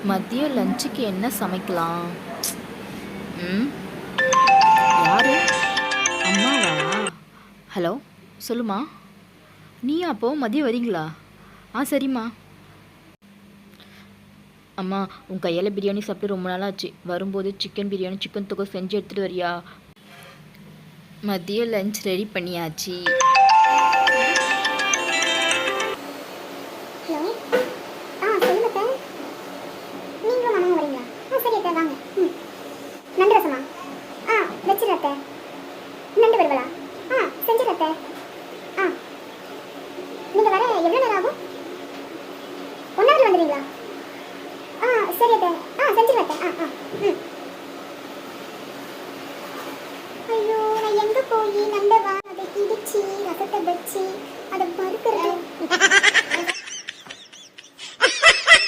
மதியம் லஞ்சுக்கு என்ன சமைக்கலாம்? ம் யாரு? அம்மாவா? ஹலோ, சொல்லுமா. நீயா? அப்போ மதியம் வரீங்களா? சரிம்மா. அம்மா, உன் கையால் பிரியாணி சாப்பிட்டு ரொம்ப நாள் ஆச்சு. வரும்போது சிக்கன் பிரியாணி, சிக்கன் தொகை செஞ்சு எடுத்துகிட்டு வரியா? மதியம் லஞ்ச் ரெடி பண்ணியாச்சு. ஹலோ. சொல்லுங்க அத்தை. நீங்களும் மாமாவும் வரீங்களா? சரி அத்தை, வாங்க. நண்டு ரசமா? வச்சிரு அத்தை. நண்டு வருவலா? செஞ்சிரு அத்தை. நீங்கள் வர எவ்வளோ நேரம் ஆகும்? 1 ஹவரில் வந்துடுவீங்களா? சரி அத்தை. செஞ்சிரு அத்தை. ஐயோ, நான் எங்கே போய் நண்டை அதை இடிச்சு ரசத்தை வச்சு அதை வறுக்கிறது?